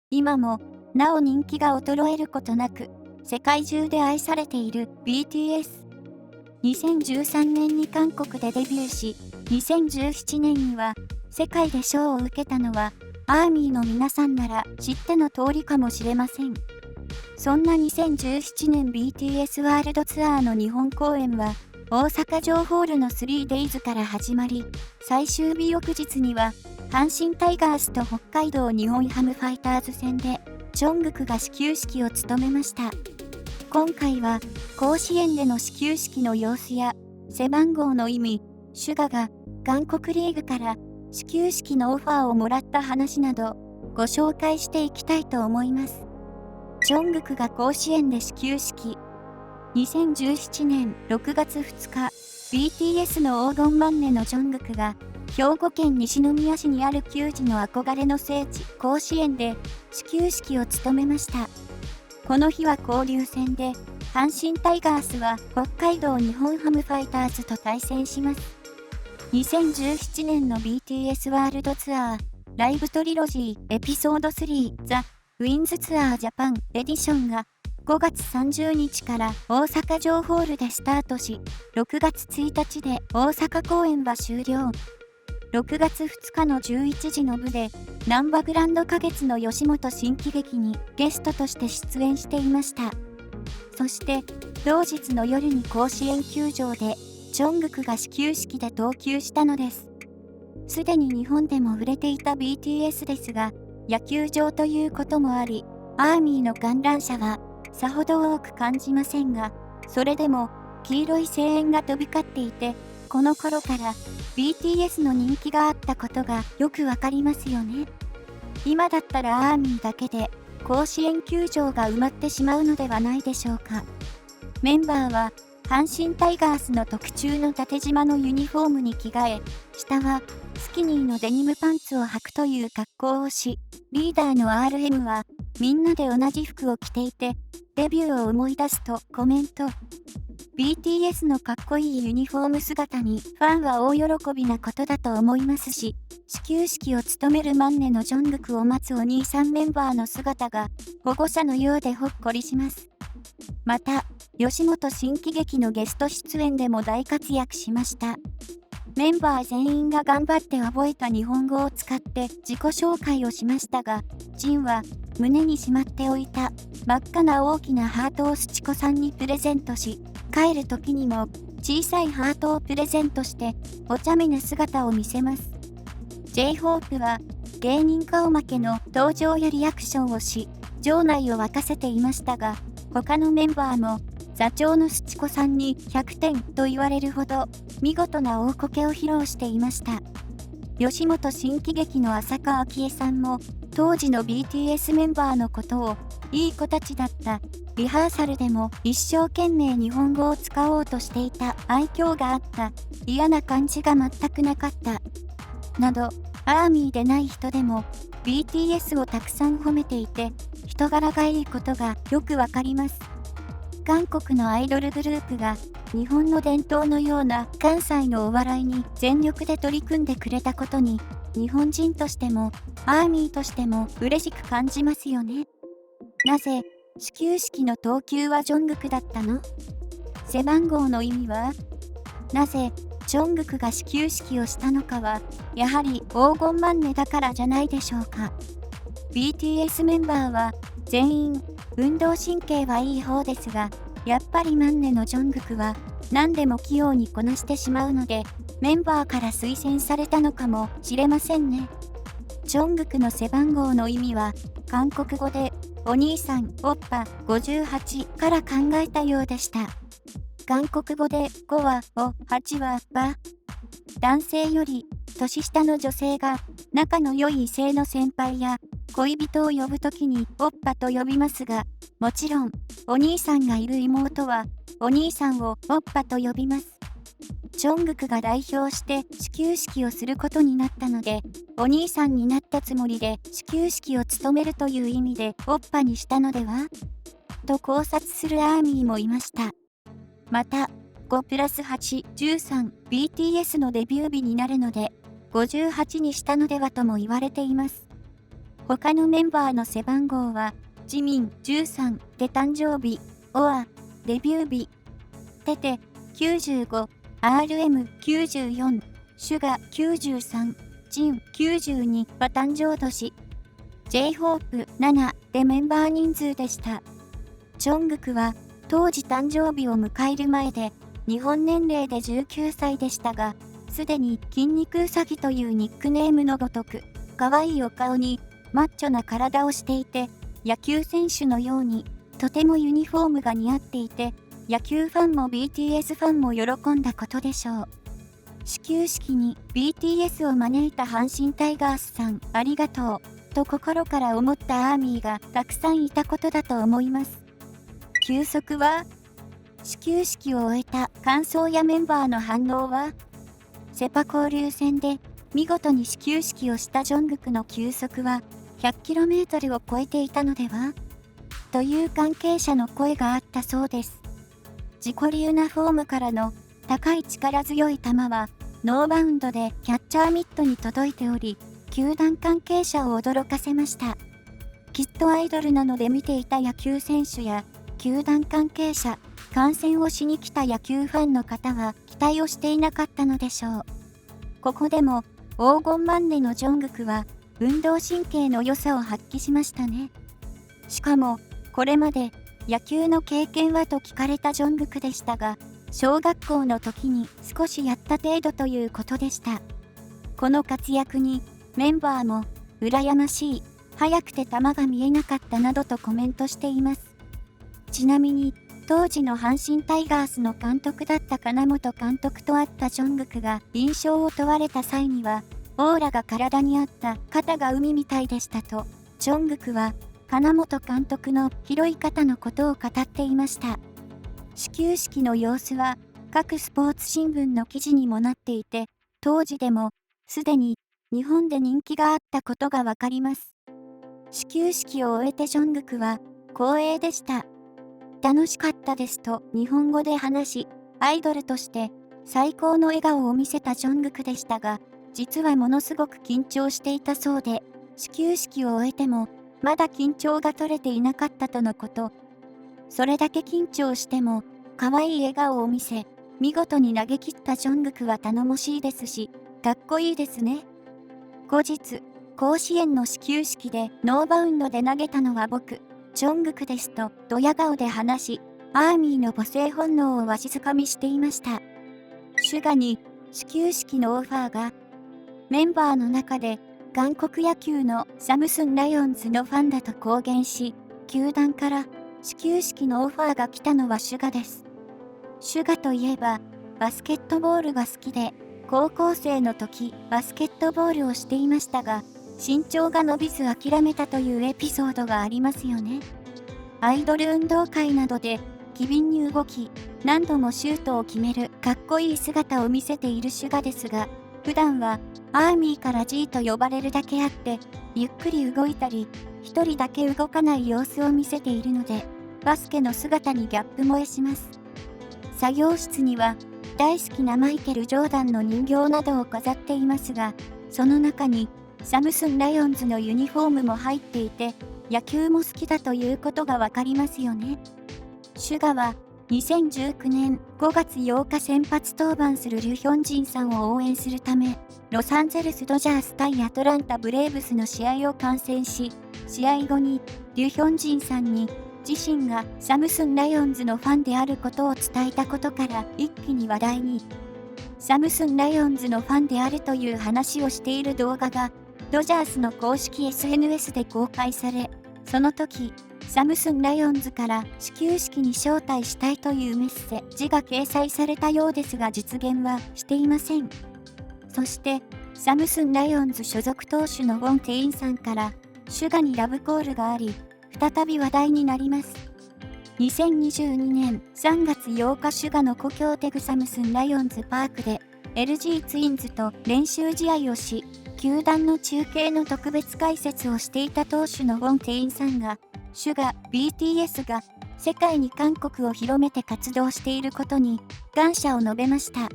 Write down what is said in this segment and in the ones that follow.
今もなお人気が衰えることなく世界中で愛されている BTS。2013年に韓国でデビューし、2017年には世界で賞を受けたのはアーミーの皆さんなら知っての通りかもしれません。そんな2017年 BTS ワールドツアーの日本公演は大阪城ホールの 3days から始まり、最終日翌日には阪神タイガースと北海道日本ハムファイターズ戦でジョングクが始球式を務めました。今回は甲子園での始球式の様子や背番号の意味、シュガが韓国リーグから始球式のオファーをもらった話などご紹介していきたいと思います。ジョングクが甲子園で始球式。2017年6月2日、BTS の黄金マンネのジョングクが兵庫県西宮市にある球児の憧れの聖地甲子園で始球式を務めました。この日は交流戦で阪神タイガースは北海道日本ハムファイターズと対戦します。2017年の BTS ワールドツアーライブトリロジーエピソード3ザ・ウィンズツアージャパンエディションが5月30日から大阪城ホールでスタートし、6月1日で大阪公演は終了。6月2日の11時の部で、ナンバグランド花月の吉本新喜劇にゲストとして出演していました。そして、同日の夜に甲子園球場で、ジョングクが始球式で投球したのです。すでに日本でも売れていた BTS ですが、野球場ということもあり、アーミーの観覧車はさほど多く感じませんが、それでも黄色い声援が飛び交っていて、この頃から BTS の人気があったことがよくわかりますよね。今だったらアーミーだけで甲子園球場が埋まってしまうのではないでしょうか。メンバーは阪神タイガースの特注の縦縞のユニフォームに着替え、下はスキニーのデニムパンツを履くという格好をし、リーダーの RM はみんなで同じ服を着ていて、デビューを思い出すとコメント。BTS のかっこいいユニフォーム姿にファンは大喜びなことだと思いますし、始球式を務めるマンネのジョングクを待つお兄さんメンバーの姿が保護者のようでほっこりします。また、吉本新喜劇のゲスト出演でも大活躍しました。メンバー全員が頑張って覚えた日本語を使って自己紹介をしましたが、ジンは胸にしまっておいた真っ赤な大きなハートをスチコさんにプレゼントし、帰る時にも小さいハートをプレゼントしてお茶目な姿を見せます。J-HOPE は芸人顔負けの登場やリアクションをし、場内を沸かせていましたが、他のメンバーも座長のスチコさんに100点と言われるほど見事な大こけを披露していました。吉本新喜劇の浅香昭恵さんも当時の BTS メンバーのことをいい子たちだった、リハーサルでも一生懸命日本語を使おうとしていた、愛嬌があった、嫌な感じが全くなかった、などアーミーでない人でも BTS をたくさん褒めていて、人柄がいいことがよくわかります。韓国のアイドルグループが日本の伝統のような関西のお笑いに全力で取り組んでくれたことに、日本人としてもアーミーとしても嬉しく感じますよね。なぜ始球式の投球はジョングクだったの？背番号の意味は？なぜジョングクが始球式をしたのかは、やはり黄金マンネだからじゃないでしょうか。BTS メンバーは全員運動神経はいい方ですが、やっぱりマンネのジョングクは何でも器用にこなしてしまうので、メンバーから推薦されたのかもしれませんね。ジョングクの背番号の意味は、韓国語でお兄さん、オッパ58から考えたようでした。韓国語で5はお、8はバ。男性より年下の女性が仲の良い異性の先輩や恋人を呼ぶときにオッパと呼びますが、もちろんお兄さんがいる妹はお兄さんをオッパと呼びます。ジョングクが代表して始球式をすることになったので、お兄さんになったつもりで始球式を務めるという意味でオッパにしたのではと考察するアーミーもいました。また、5+8、13、BTS のデビュー日になるので、58にしたのではとも言われています。他のメンバーの背番号は、ジミン13で誕生日、オアデビュー日、テテ95、RM94、シュガ93、ジン92は誕生年、J-HOPE7 でメンバー人数でした。ジョングクは当時誕生日を迎える前で日本年齢で19歳でしたが、すでに筋肉ウサギというニックネームのごとく、可愛いお顔にマッチョな体をしていて、野球選手のようにとてもユニフォームが似合っていて、野球ファンも BTS ファンも喜んだことでしょう。始球式に BTS を招いた阪神タイガースさんありがとうと心から思ったアーミーがたくさんいたことだと思います。休息は始球式を終えた感想やメンバーの反応は、セパ交流戦で見事に始球式をしたジョングクの球速は 100km を超えていたのではという関係者の声があったそうです。自己流なフォームからの高い力強い球はノーバウンドでキャッチャーミットに届いており、球団関係者を驚かせました。きっとアイドルなので見ていた野球選手や球団関係者、観戦をしに来た野球ファンの方は期待をしていなかったのでしょう。ここでも黄金マンネのジョングクは運動神経の良さを発揮しましたね。しかもこれまで野球の経験はと聞かれたジョングクでしたが、小学校の時に少しやった程度ということでした。この活躍にメンバーも羨ましい、速くて球が見えなかったなどとコメントしています。ちなみに当時の阪神タイガースの監督だった金本監督と会ったジョングクが印象を問われた際には、オーラが体にあった肩が海みたいでしたと、ジョングクは金本監督の広い肩のことを語っていました。始球式の様子は各スポーツ新聞の記事にもなっていて、当時でもすでに日本で人気があったことがわかります。始球式を終えてジョングクは光栄でした。楽しかったですと日本語で話し、アイドルとして最高の笑顔を見せたジョングクでしたが、実はものすごく緊張していたそうで、始球式を終えてもまだ緊張が取れていなかったとのこと。それだけ緊張しても可愛い笑顔を見せ、見事に投げ切ったジョングクは頼もしいですし、かっこいいですね。後日、甲子園の始球式でノーバウンドで投げたのは僕、ジョングクですとドヤ顔で話し、アーミーの母性本能をわしづかみしていました。シュガに始球式のオファーが、メンバーの中で韓国野球のサムスンライオンズのファンだと公言し、球団から始球式のオファーが来たのはシュガです。シュガといえばバスケットボールが好きで、高校生の時バスケットボールをしていましたが、身長が伸びず諦めたというエピソードがありますよね。アイドル運動会などで機敏に動き、何度もシュートを決めるかっこいい姿を見せているシュガですが、普段はアーミーから G と呼ばれるだけあって、ゆっくり動いたり、一人だけ動かない様子を見せているので、バスケの姿にギャップ萌えします。作業室には大好きなマイケル・ジョーダンの人形などを飾っていますが、その中にサムスンライオンズのユニフォームも入っていて、野球も好きだということがわかりますよね。シュガは2019年5月8日先発登板するリュ・ヒョンジンさんを応援するため、ロサンゼルスドジャース対アトランタブレーブスの試合を観戦し、試合後にリュ・ヒョンジンさんに自身がサムスンライオンズのファンであることを伝えたことから一気に話題に。サムスンライオンズのファンであるという話をしている動画がドジャースの公式 SNS で公開され、その時、サムスンライオンズから始球式に招待したいというメッセージが掲載されたようですが実現はしていません。そして、サムスンライオンズ所属投手のウォン・テインさんからシュガにラブコールがあり、再び話題になります。2022年3月8日シュガの故郷テグサムスンライオンズパークで LG ツインズと練習試合をし、球団の中継の特別解説をしていた投手のウォン・テインさんが、シュガ、BTS が世界に韓国を広めて活動していることに感謝を述べました。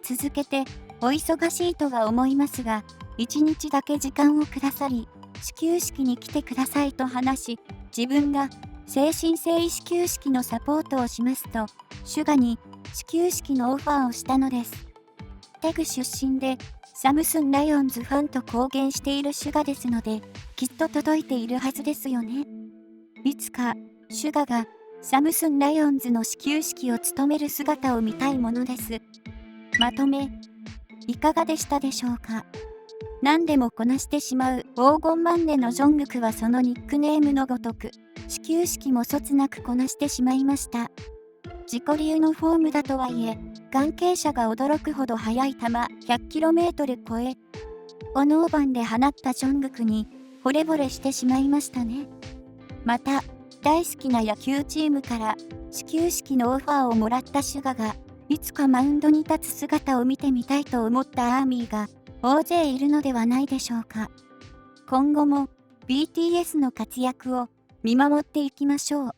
続けて、お忙しいとは思いますが、1日だけ時間をくださり、始球式に来てくださいと話し、自分が精神性始球式のサポートをしますと、シュガに始球式のオファーをしたのです。テグ出身でサムスンライオンズファンと公言しているシュガですので、きっと届いているはずですよね。いつかシュガがサムスンライオンズの始球式を務める姿を見たいものです。まとめ、いかがでしたでしょうか。何でもこなしてしまう黄金マンネのジョングクはそのニックネームのごとく、始球式もそつなくこなしてしまいました。自己流のフォームだとはいえ、関係者が驚くほど速い球 100km 超え、この大盤で放ったジョングクに惚れ惚れしてしまいましたね。また、大好きな野球チームから始球式のオファーをもらったシュガが、いつかマウンドに立つ姿を見てみたいと思ったアーミーが大勢いるのではないでしょうか。今後も BTS の活躍を見守っていきましょう。